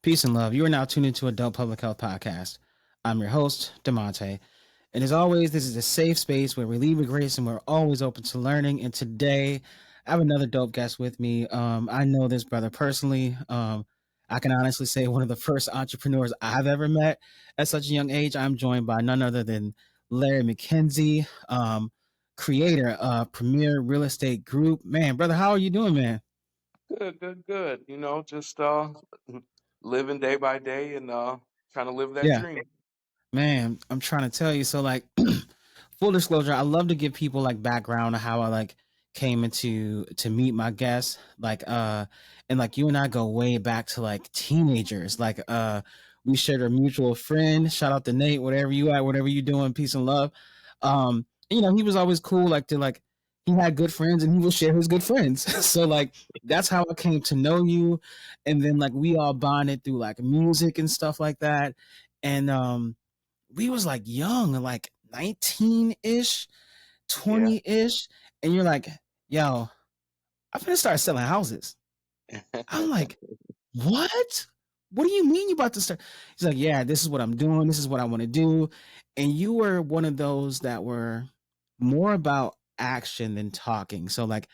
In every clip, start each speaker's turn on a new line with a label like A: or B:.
A: Peace and love. You are now tuned into Adult Public Health Podcast. I'm your host, Demonte. And as always, this is a safe space where we leave with grace and we're always open to learning. And today, I have another dope guest with me. I know this brother personally. I can honestly say one of the first entrepreneurs I've ever met at such a young age. I'm joined by none other than Larry McKenzie, creator of Premier Real Estate Group. Man, brother, how are you doing, man?
B: Good, good, good. Just living day by day and trying to live that
A: Yeah.
B: dream.
A: Man, I'm trying to tell you. So, like, full disclosure, I love to give people like background of how I like came into to meet my guests. And like you and I go way back to like teenagers. We shared a mutual friend. Shout out to Nate, whatever you at, whatever you doing, peace and love. He was always cool, he had good friends and he will share his good friends. So like that's how I came to know you. And then like we all bonded through like music and stuff like that. And we was like young, like 19-ish,
B: Yeah.
A: 20-ish, and you're like, yo, I'm gonna start selling houses. I'm like, what? What do you mean you about to start? He's like, yeah, this is what I'm doing. This is what I want to do. And you were one of those that were more about action than talking. So like,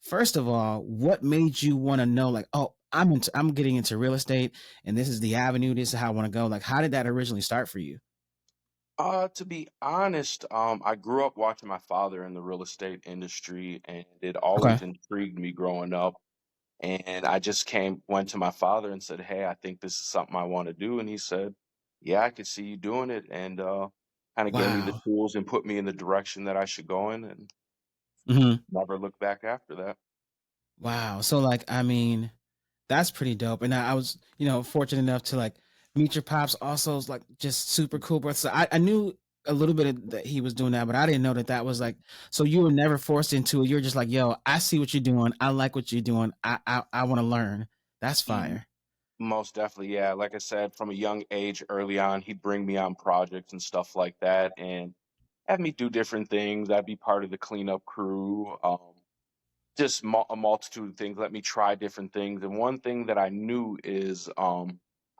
A: first of all, what made you want to know like, oh, I'm getting into real estate and this is the avenue, this is how I want to go. Like, how did that originally start for you?
B: To be honest, I grew up watching my father in the real estate industry, and it
A: Okay.
B: always intrigued me growing up. And I just went to my father and said, "Hey, I think this is something I want to do." And he said, "Yeah, I could see you doing it," and kind of gave me the
A: Wow.
B: tools and put me in the direction that I should go in, and
A: Mhm.
B: never looked back after that.
A: Wow. So like, I mean, that's pretty dope. And I was, fortunate enough to like meet your pops. Also, is like just super cool. But so I knew a little bit that he was doing that, but I didn't know that that was like. So you were never forced into it. You're just like, yo, I see what you're doing. I like what you're doing. I want to learn. That's fire.
B: Most definitely, yeah. Like I said, from a young age, early on, he'd bring me on projects and stuff like that, and have me do different things. I'd be part of the cleanup crew, just a multitude of things. Let me try different things. And one thing that I knew is, I'd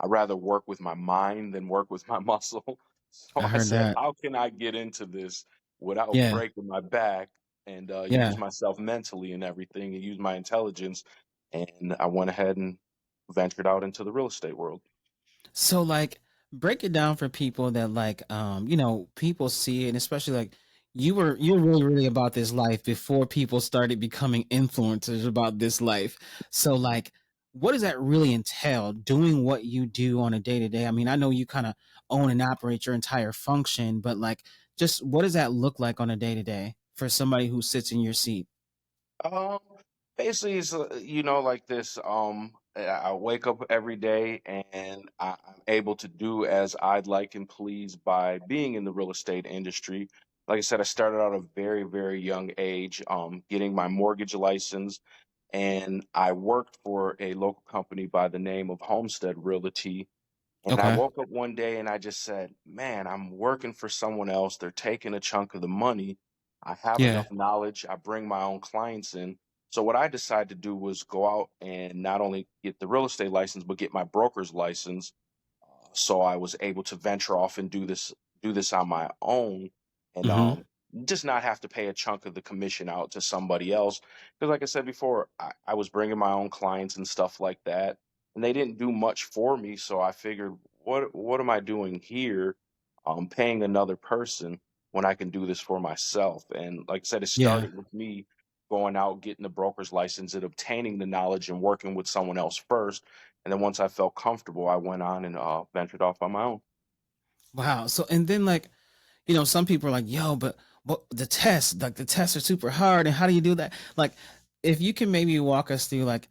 B: rather work with my mind than work with my muscle.
A: I
B: So I
A: heard
B: said,
A: that.
B: how can I get into this without
A: Yeah.
B: breaking my back and use
A: Yeah.
B: myself mentally and everything, and use my intelligence? And I went ahead and ventured out into the real estate world.
A: So like break it down for people that like people see it, and especially like you're really about this life before people started becoming influencers about this life. So like what does that really entail doing what you do on a day to day? I mean, I know you kind of own and operate your entire function, but like just what does that look like on a day to day for somebody who sits in your seat?
B: Um, Basically, it's like this. I wake up every day and I'm able to do as I'd like and please by being in the real estate industry. Like I said, I started out at a very, very young age, getting my mortgage license, and I worked for a local company by the name of Homestead Realty. And I
A: Okay.
B: woke up one day and I just said, "Man, I'm working for someone else. They're taking a chunk of the money. I have
A: Yeah.
B: enough knowledge. I bring my own clients in." So what I decided to do was go out and not only get the real estate license, but get my broker's license. So I was able to venture off and do this on my own, and
A: Mm-hmm.
B: just not have to pay a chunk of the commission out to somebody else. Because like I said before, I was bringing my own clients and stuff like that, and they didn't do much for me. So I figured, what am I doing here, paying another person when I can do this for myself? And like I said, it
A: Yeah.
B: started with me going out, getting the broker's license, and obtaining the knowledge and working with someone else first. And then once I felt comfortable, I went on and ventured off on my own.
A: Wow. So and then like some people are like, yo, but the tests are super hard. And how do you do that? Like, if you can maybe walk us through like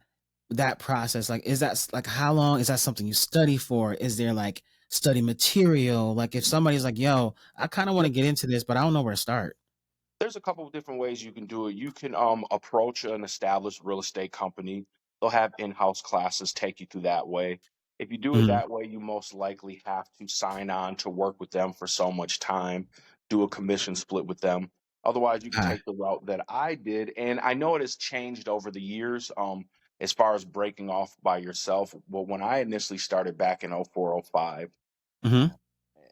A: that process, like, is that like, how long is that something you study for? Is there like study material? Like, if somebody's like, yo, I kind of want to get into this, but I don't know where to start.
B: There's a couple of different ways you can do it. You can approach an established real estate company. They'll have in-house classes take you through that way. If you do it
A: Mhm.
B: that way, you most likely have to sign on to work with them for so much time, do a commission split with them. Otherwise, you can
A: Ah,
B: take the route that I did, and I know it has changed over the years. as far as breaking off by yourself, well, when I initially started back in 04, 05,
A: Mm-hmm.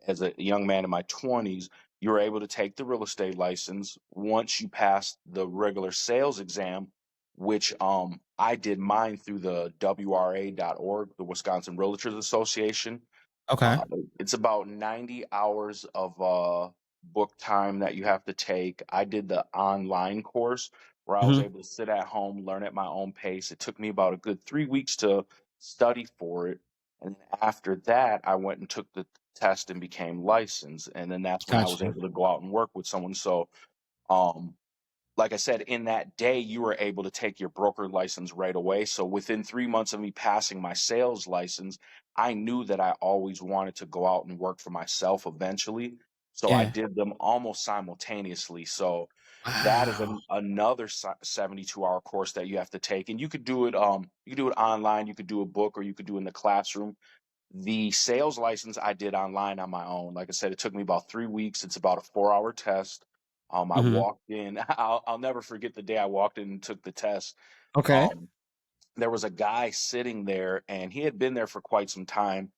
B: as a young man in my 20s, you were able to take the real estate license once you passed the regular sales exam, which I did mine through the WRA.org, the Wisconsin Realtors Association.
A: Okay.
B: It's about 90 hours of book time that you have to take. I did the online course where I was
A: Mm-hmm.
B: able to sit at home, learn at my own pace. It took me about a good 3 weeks to study for it. And then after that, I went and took the test and became licensed. And then that's when I was
A: Gotcha.
B: able to go out and work with someone. So, um, like I said, in that day, you were able to take your broker license right away. So within 3 months of me passing my sales license, I knew that I always wanted to go out and work for myself eventually. So I
A: Yeah.
B: did them almost simultaneously. So that is
A: Wow.
B: another 72-hour course that you have to take. And you could do it online, you could do a book, or you could do it in the classroom. The sales license I did online on my own. Like I said, it took me about 3 weeks. It's about a 4-hour test. I
A: Mm-hmm.
B: walked in. I'll never forget the day I walked in and took the test.
A: Okay.
B: Um, there was a guy sitting there, and he had been there for quite some time.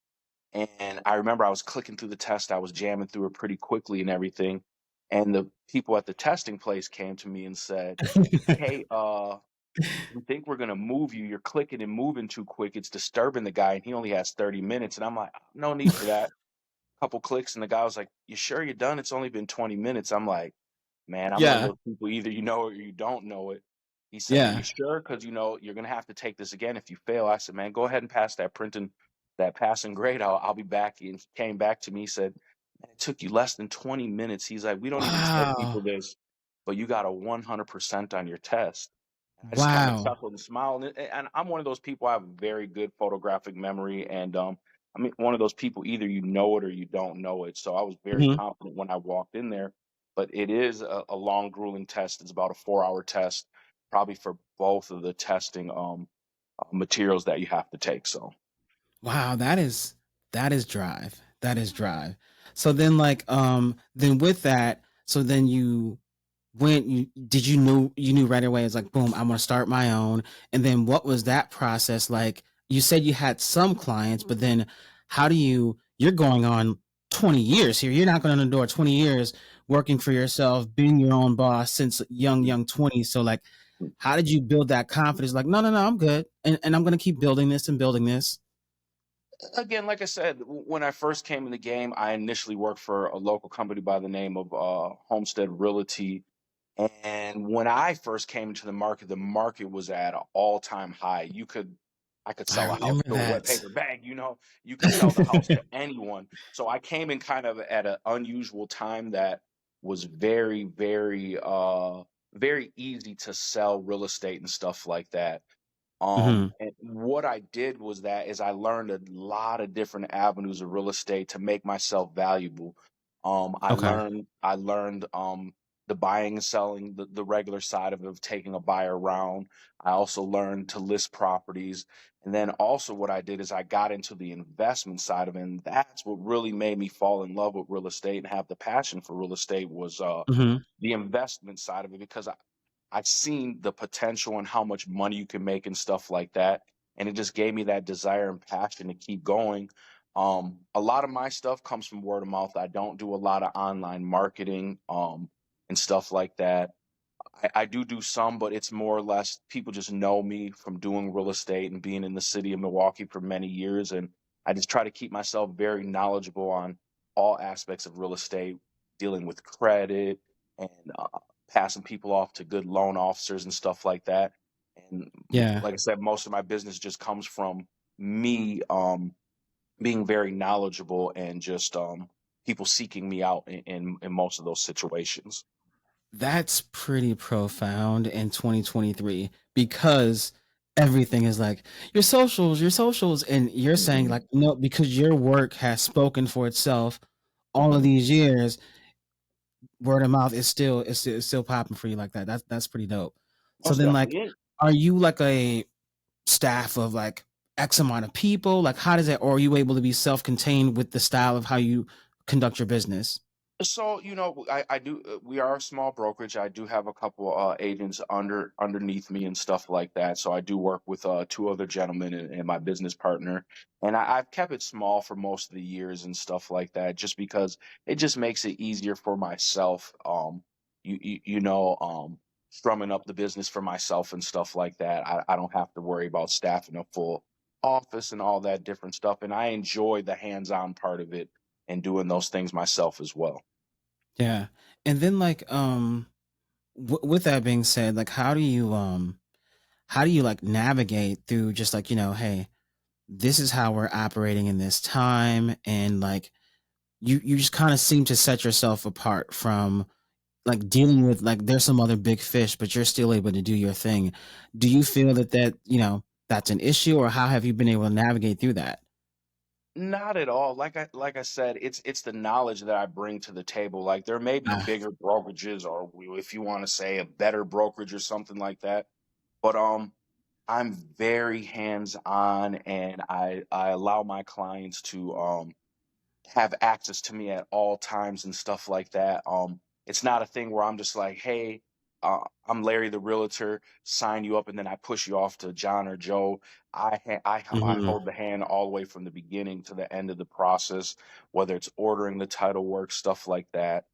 B: And I remember I was clicking through the test. I was jamming through it pretty quickly and everything. And the people at the testing place came to me and said, "Hey, we think we're gonna move you. You're clicking and moving too quick. It's disturbing the guy, and he only has 30 minutes." And I'm like, "No need for that." Couple clicks, and the guy was like, "You sure you're done? It's only been 20 minutes." I'm like, "Man, I'm one of
A: Yeah.
B: those people, either you know it or you don't know it." He said, "Well, you
A: Yeah.
B: sure? Because you're gonna have to take this again if you fail." I said, "Man, go ahead and pass that passing grade. I'll be back." And he came back to me, he said, "Man, it took you less than 20 minutes." He's like, "We don't even tell people
A: Wow.
B: this, but you got a 100% on your test." I just kinda
A: Wow.
B: chuckled and smiled, and I'm one of those people, I have a very good photographic memory, and, I mean, one of those people, either you know it or you don't know it, so I was very
A: Mm-hmm.
B: confident when I walked in there, but it is a long, grueling test. It's about a 4-hour test, probably for both of the testing, materials that you have to take, so.
A: Wow, that is drive. That is drive. So then then with that, so then you knew right away, it's like boom, I'm gonna start my own. And then what was that process like? You said you had some clients, but then how do you're going on 20 years here. You're knocking on the door 20 years working for yourself, being your own boss since young 20s. So like how did you build that confidence? Like, no, no, no, I'm good. And I'm gonna keep building this and building this.
B: Again, like I said, when I first came in the game, I initially worked for a local company by the name of Homestead Realty. And when I first came into the market was at an all-time high. I could
A: I
B: sell a house
A: remember
B: to a wet
A: that.
B: paper bag, you could sell the house to anyone. So I came in kind of at an unusual time that was very, very, very easy to sell real estate and stuff like that.
A: Hmm.
B: And what I did was that is I learned a lot of different avenues of real estate to make myself valuable.
A: Okay.
B: I learned the buying and selling, the regular side of taking a buyer around. I also learned to list properties. And then also what I did is I got into the investment side of it. And that's what really made me fall in love with real estate and have the passion for real estate was
A: Hmm.
B: the investment side of it because I've seen the potential and how much money you can make and stuff like that. And it just gave me that desire and passion to keep going. A lot of my stuff comes from word of mouth. I don't do a lot of online marketing, and stuff like that. I do some, but it's more or less people just know me from doing real estate and being in the city of Milwaukee for many years. And I just try to keep myself very knowledgeable on all aspects of real estate, dealing with credit and passing people off to good loan officers and stuff like that. And
A: Yeah.
B: like I said, most of my business just comes from me being very knowledgeable and just people seeking me out in most of those situations.
A: That's pretty profound in 2023 because everything is like your socials, and you're saying
B: Hmm.
A: like no, because your work has spoken for itself all of
B: Hmm.
A: these years. Word of mouth is still popping for you like that. That's pretty dope. So
B: Most
A: then, like,
B: definitely.
A: are you like a staff of like X amount of people? Like, how does that, or are you able to be self contained with the style of how you conduct your business?
B: So, I do. We are a small brokerage. I do have a couple agents underneath me and stuff like that. So I do work with two other gentlemen and my business partner, and I've kept it small for most of the years and stuff like that, just because it just makes it easier for myself. Strumming up the business for myself and stuff like that. I don't have to worry about staffing a full office and all that different stuff, and I enjoy the hands-on part of it and doing those things myself as well.
A: Yeah. And then like with that being said, like how do you like navigate through just like, hey, this is how we're operating in this time, and like you just kind of seem to set yourself apart from like dealing with like there's some other big fish, but you're still able to do your thing. Do you feel that that's an issue, or how have you been able to navigate through that?
B: Not at all. Like I said, it's the knowledge that I bring to the table. Like there may be
A: Ah,
B: bigger brokerages, or if you want to say a better brokerage or something like that. But I'm very hands on, and I allow my clients to have access to me at all times and stuff like that. It's not a thing where I'm just like, hey, I'm Larry the realtor, sign you up, and then I push you off to John or Joe. I
A: mhm.
B: hold the hand all the way from the beginning to the end of the process, whether it's ordering the title work, stuff like that.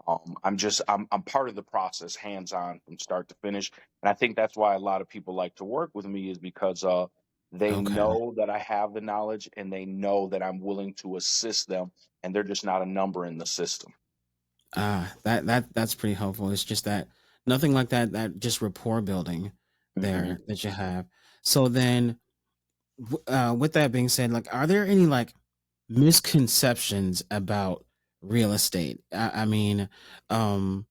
B: I'm part of the process, hands on from start to finish, and I think that's why a lot of people like to work with me is because they
A: Okay.
B: know that I have the knowledge and they know that I'm willing to assist them, and they're just not a number in the system.
A: That's pretty helpful. It's just that nothing like that just rapport building
B: Mhm.
A: there that you have. So then with that being said, like are there any like misconceptions about real estate? I mean, um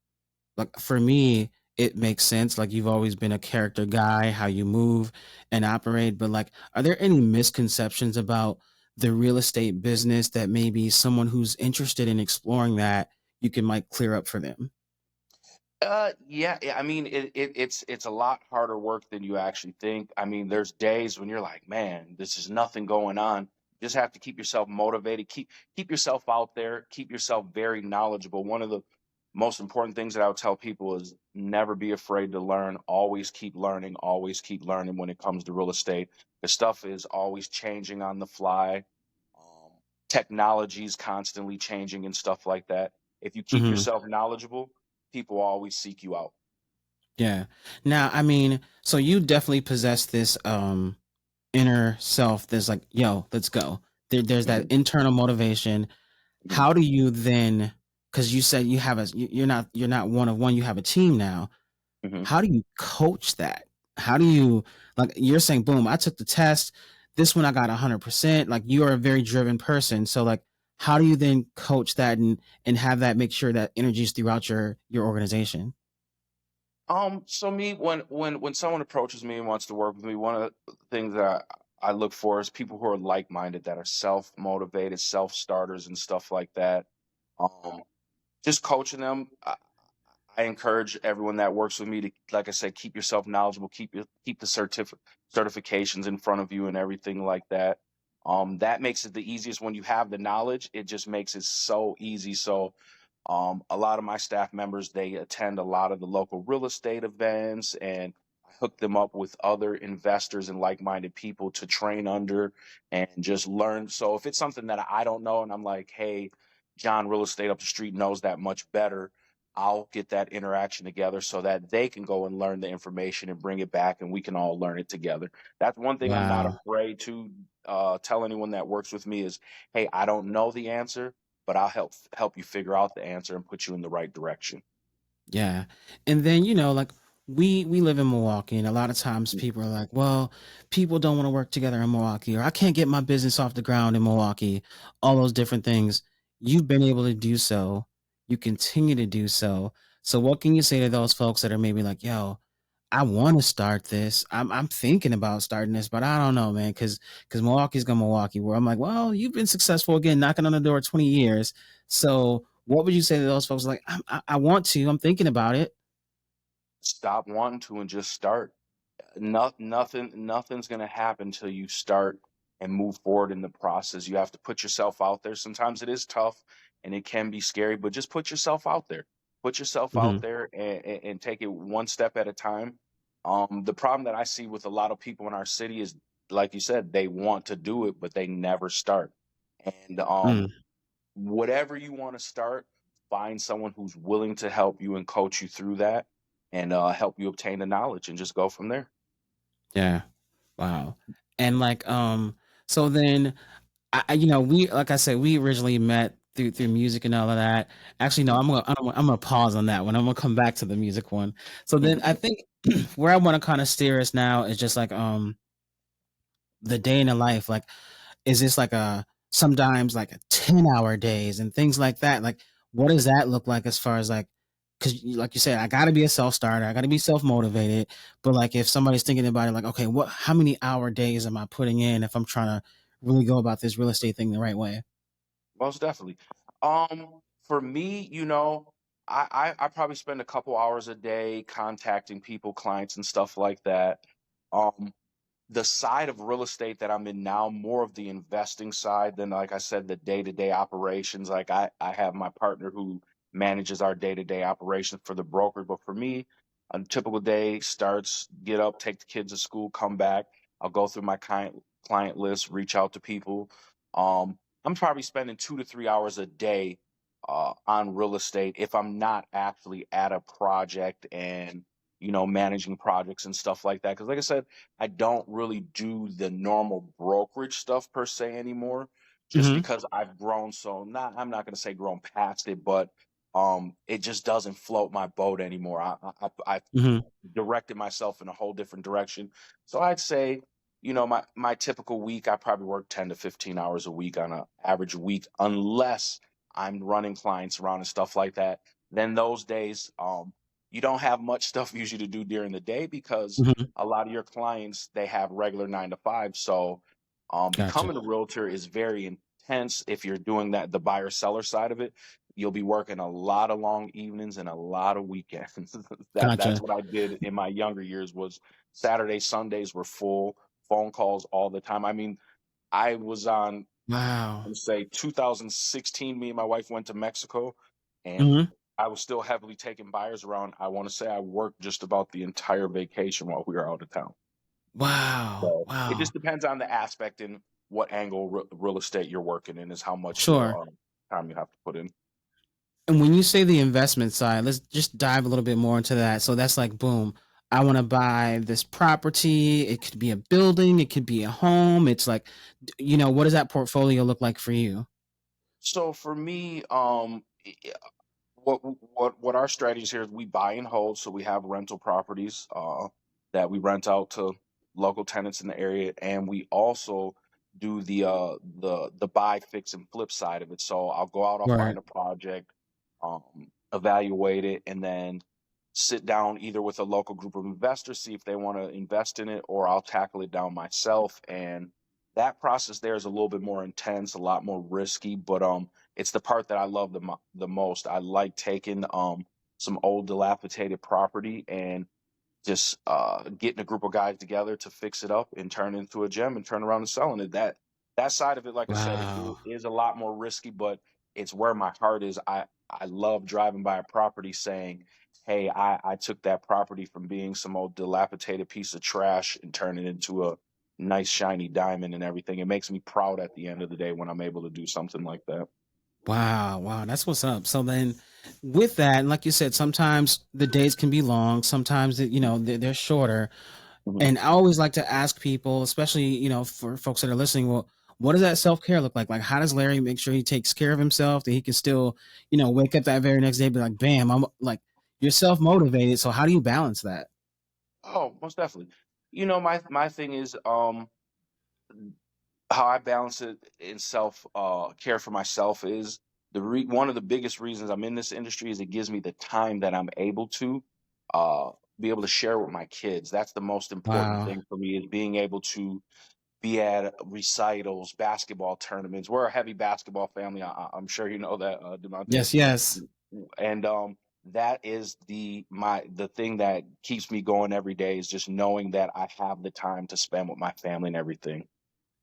A: like for me, it makes sense. Like you've always been a character guy, how you move and operate. But like, are there any misconceptions about the real estate business that maybe someone who's interested in exploring that you can like clear up for them?
B: Yeah. I mean, it's a lot harder work than you actually think. I mean, there's days when you're like, man, this is nothing going on. You just have to keep yourself motivated, keep yourself out there, keep yourself very knowledgeable. One of the most important things that I would tell people is never be afraid to learn. Always keep learning when it comes to real estate. The stuff is always changing on the fly. Um, Technology is constantly changing and stuff like that. If you keep
A: Hmm.
B: yourself knowledgeable, people always seek you out.
A: Yeah. Now, I mean, so you definitely possess this inner self that's like, yo, let's go. There's that
B: Mhm,
A: internal motivation.
B: mhm,
A: How do you then, because you said you have you're not one of one, you have a team now.
B: mhm.
A: How do you coach that? How do you like you're saying, boom, I took the test. This one I got 100%. Like you are a very driven person. So like how do you then coach that and have that make sure that energy is throughout your organization?
B: So me, when someone approaches me and wants to work with me, one of the things that I look for is people who are like-minded, that are self-motivated, self-starters, and stuff like that. Um, just coaching them. I encourage everyone that works with me to, like I said, keep yourself knowledgeable, keep the certifications in front of you and everything like that. That makes it the easiest when you have the knowledge. It just makes it so easy. So, a lot of my staff members, they attend a lot of the local real estate events, and I hook them up with other investors and like-minded people to train under and just learn. So if it's something that I don't know, and I'm like, hey, John Real Estate up the street knows that much better, I'll get that interaction together so that they can go and learn the information and bring it back, and we can all learn it together. That's one thing I'm not
A: Wow.
B: afraid to tell anyone that works with me is, hey, I don't know the answer, but I'll help you figure out the answer and put you in the right direction.
A: Yeah. And then, like we live in Milwaukee, and a lot of times people are like, well, people don't want to work together in Milwaukee, or I can't get my business off the ground in Milwaukee, all those different things. You've been able to do so. You continue to do so. So what can you say to those folks that are maybe like, yo, I want to start this. I'm thinking about starting this, but I don't know, man, because Milwaukee's gonna Milwaukee. Where I'm like, well, you've been successful again, knocking on the door 20 years. So what would you say to those folks? Like, I want to. I'm thinking about it.
B: Stop wanting to and just start. Nothing's going to happen until you start and move forward in the process. You have to put yourself out there. Sometimes it is tough. and it can be scary, but just put yourself out there. Put yourself out
A: Mhm.
B: there and take it one step at a time. The problem that I see with a lot of people in our city is, like you said, they want to do it, but they never start. And
A: Mm.
B: whatever you want to start, find someone who's willing to help you and coach you through that, and help you obtain the knowledge, and just go from there.
A: Yeah. Wow. And like, so then we, like I said, we originally met through music and all of that. Actually, no, I'm gonna pause on that one. I'm gonna come back to the music one. So then I think where I want to kind of steer us now is just like the day in the life. Like, is this like a sometimes like a 10-hour days and things like that? Like, what does that look like as far as like, because like you said, I got to be a self starter, I got to be self motivated. But like, if somebody's thinking about it, like, okay, how many hour days am I putting in if I'm trying to really go about this real estate thing the right way?
B: Most definitely. For me, I probably spend a couple hours a day contacting people, clients, and stuff like that. Um, the side of real estate that I'm in now, more of the investing side than, like I said, the day-to-day operations. Like I have my partner who manages our day-to-day operations for the broker. But for me, a typical day starts, get up, take the kids to school, come back. I'll go through my client list, reach out to people. I'm probably spending 2 to 3 hours a day on real estate if I'm not actually at a project and managing projects and stuff like that. Because like I said, I don't really do the normal brokerage stuff per se anymore, just
A: Hmm.
B: because I've grown so not I'm not going to say grown past it, but it just doesn't float my boat anymore. I've
A: Hmm.
B: directed myself in a whole different direction. So I'd say, my typical week, I probably work 10 to 15 hours a week on an average week, unless I'm running clients around and stuff like that. Then those days, you don't have much stuff usually to do during the day, because
A: Hmm.
B: a lot of your clients, they have regular 9 to 5. So
A: Gotcha.
B: becoming a realtor is very intense. If you're doing that, the buyer seller side of it, you'll be working a lot of long evenings and a lot of weekends. That's
A: Gotcha.
B: what I did in my younger years. Was Saturdays, Sundays were full, phone calls all the time. I mean, I was on,
A: Wow.
B: let's say, 2016. Me and my wife went to Mexico, and
A: Hmm.
B: I was still heavily taking buyers around. I want to say I worked just about the entire vacation while we were out of town.
A: Wow.
B: So it
A: Wow.
B: just depends on the aspect and what angle real estate you're working in, is how much
A: Sure.
B: time you have to put in.
A: And when you say the investment side, let's just dive a little bit more into that. So that's like, boom, I want to buy this property. It could be a building, it could be a home. It's like, what does that portfolio look like for you?
B: So for me, what our strategies here is, we buy and hold. So we have rental properties that we rent out to local tenants in the area, and we also do the buy, fix, and flip side of it. So I'll go out, I'll
A: Right.
B: find a project, evaluate it, and then sit down either with a local group of investors, see if they want to invest in it, or I'll tackle it down myself. And that process there is a little bit more intense, a lot more risky, but it's the part that I love the most. I like taking some old dilapidated property and just getting a group of guys together to fix it up and turn it into a gem and turn around and selling it. That side of it, like I said,
A: Wow.
B: is a lot more risky, but it's where my heart is. I love driving by a property saying, "Hey, I took that property from being some old dilapidated piece of trash and turned it into a nice shiny diamond and everything." It makes me proud at the end of the day when I'm able to do something like that.
A: Wow. Wow. That's what's up. So then with that, and like you said, sometimes the days can be long, sometimes they're shorter.
B: Mhm.
A: And I always like to ask people, especially, for folks that are listening, well, what does that self-care look like? Like, how does Larry make sure he takes care of himself, that he can still, wake up that very next day, and be like, bam, I'm like, you're self-motivated. So how do you balance that?
B: Oh, most definitely. My thing is, how I balance it in self care for myself is one of the biggest reasons I'm in this industry is it gives me the time that I'm able to uh, be able to share with my kids. That's the most important
A: Wow.
B: thing for me, is being able to be at recitals, basketball tournaments. We're a heavy basketball family. I'm sure you know that, Demonte.
A: Yes, yes.
B: And that is the thing that keeps me going every day, is just knowing that I have the time to spend with my family and everything.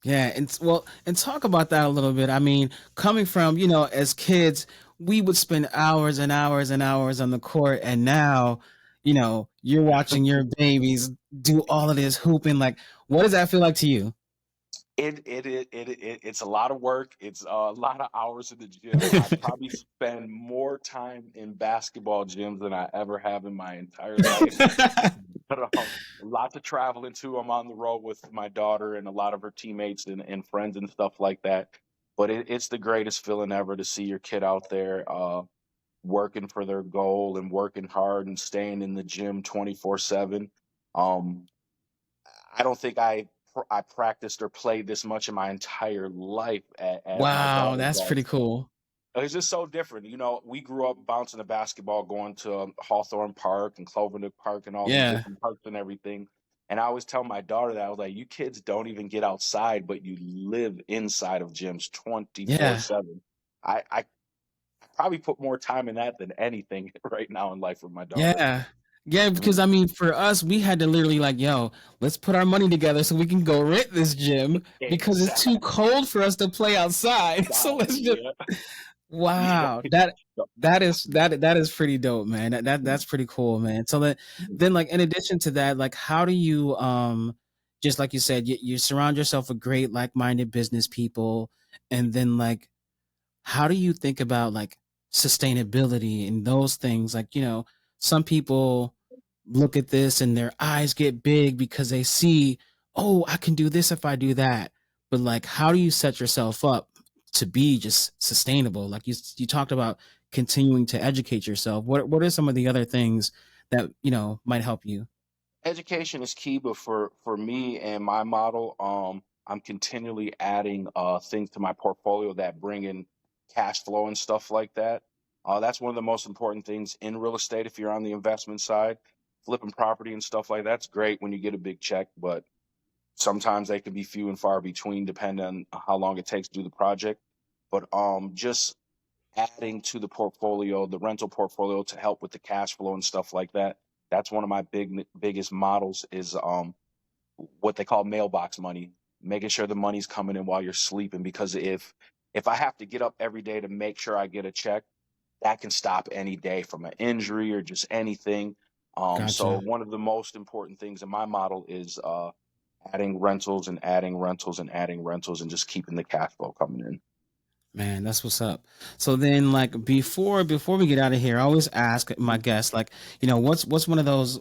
A: Yeah, well, and talk about that a little bit. I mean, coming from, you know, as kids, we would spend hours and hours and hours on the court, and now, you know, you're watching your babies do all of this hooping. Like, what does that feel like to you?
B: It's a lot of work. It's a lot of hours in the gym. I probably spend more time in basketball gyms than I ever have in my entire life. But lots of traveling too. I'm on the road with my daughter and a lot of her teammates and friends and stuff like that. But it's the greatest feeling ever to see your kid out there working for their goal and working hard and staying in the gym 24/7. Um, I don't think I practiced or played this much in my entire life as my
A: Wow,
B: daughter
A: that's pretty
B: does.
A: cool.
B: It's just so different. You know, we grew up bouncing the basketball, going to Hawthorne Park and Clovernook Park and all these
A: Yeah,
B: different parks and everything. And I always tell my daughter that I was like, you kids don't even get outside, but you live inside of gyms
A: yeah.
B: 24/7. I probably put more time in that than anything right now in life with my daughter.
A: Yeah. Yeah, because
B: Mhm.
A: I mean, for us, we had to literally like, yo, let's put our money together so we can go rent this gym because it's too
B: Exactly.
A: cold for us to play outside. So let's just
B: Yeah.
A: wow.
B: Yeah.
A: That is pretty dope, man. That's pretty cool, man. So that then like in addition to that, like how do you just like you said, you surround yourself with great like-minded business people and then like how do you think about like sustainability and those things? Like, you know, some people look at this and their eyes get big because they see, oh, I can do this if I do that. But like, how do you set yourself up to be just sustainable? Like you talked about continuing to educate yourself. What are some of the other things that, you know, might help you?
B: Education is key, but for me and my model, I'm continually adding things to my portfolio that bring in cash flow and stuff like that. That's one of the most important things in real estate. If you're on the investment side, flipping property and stuff like that's great when you get a big check, but sometimes they can be few and far between depending on how long it takes to do the project. But just adding to the portfolio, the rental portfolio to help with the cash flow and stuff like that. That's one of my biggest models is what they call mailbox money, making sure the money's coming in while you're sleeping. Because if I have to get up every day to make sure I get a check, that can stop any day from an injury or just anything. So
A: Gotcha.
B: one of the most important things in my model is adding rentals and adding rentals and adding rentals and just keeping the cash flow coming in.
A: Man, that's what's up. So then, like before we get out of here, I always ask my guests, like, you know, what's one of those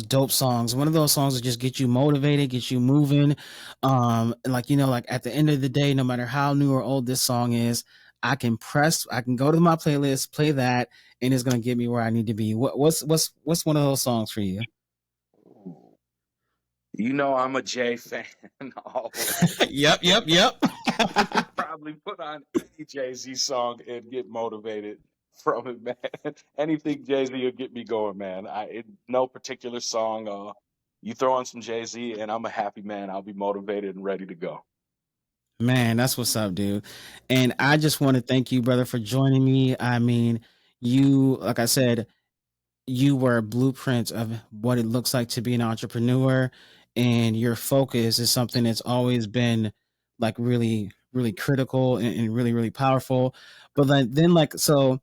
A: dope songs, one of those songs that just get you motivated, get you moving, and like you know, like at the end of the day, no matter how new or old this song is, I can go to my playlist, play that, and it's gonna get me where I need to be. What's one of those songs for you?
B: Ooh. You know, I'm a Jay fan always.
A: Yep, yep, yep.
B: I could probably put on any Jay-Z song and get motivated from it, man. Anything Jay-Z will get me going, man. No particular song. You throw on some Jay-Z and I'm a happy man. I'll be motivated and ready to go.
A: Man, that's what's up, dude. And I just want to thank you, brother, for joining me. I mean, you, like I said, you were a blueprint of what it looks like to be an entrepreneur, and your focus is something that's always been like really, really critical and really, really powerful. But then like, so,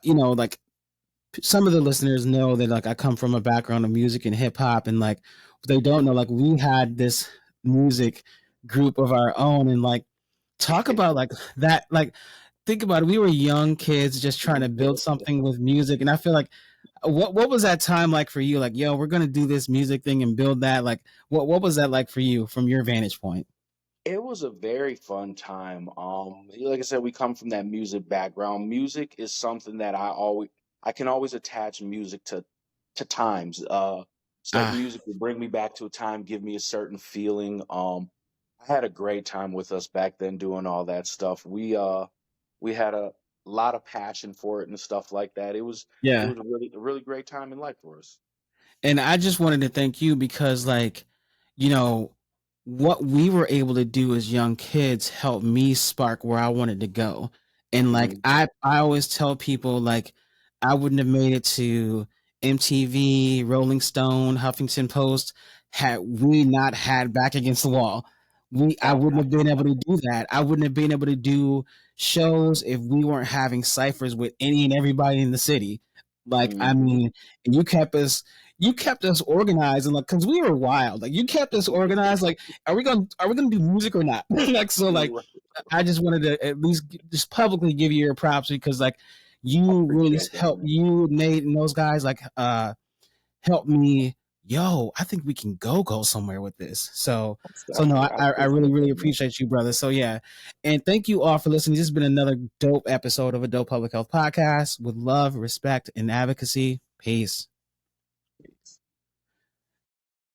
A: you know, like some of the listeners know that like I come from a background of music and hip hop, and like they don't know, like we had this music group of our own, and like talk about like that, like think about it. We were young kids just trying to build something with music, and I feel like what was that time like for you? Like, yo, we're gonna do this music thing and build that. Like, what was that like for you from your vantage point?
B: It was a very fun time. Like I said, we come from that music background. Music is something that I can always attach music to times. Certain
A: Ah,
B: music will bring me back to a time, give me a certain feeling. I had a great time with us back then doing all that stuff. We had a lot of passion for it and stuff like that. It
A: yeah.
B: was a really great time in life for us.
A: And I just wanted to thank you because, like, you know, what we were able to do as young kids helped me spark where I wanted to go. And like,
B: Mhm.
A: I always tell people, like, I wouldn't have made it to MTV, Rolling Stone, Huffington Post had we not had Back Against the Wall. I wouldn't have been able to do that. I wouldn't have been able to do shows if we weren't having ciphers with any and everybody in the city. Like, I
B: Mhm.
A: mean, and you kept us organized, and like, cause we were wild. Like, you kept us organized. Like, are we gonna do music or not? Like, so like,
B: Right.
A: I just wanted to at least just publicly give you your props because like, you really
B: Appreciate that,
A: helped
B: man.
A: you, Nate, and those guys like help me. Yo, I think we can go somewhere with this. So no,
B: Exactly. I
A: I really
B: appreciate
A: really
B: that, man.
A: appreciate you, brother. So yeah, and thank you all for listening. This has been another dope episode of a Dope Public Health Podcast with love, respect, and advocacy. Peace.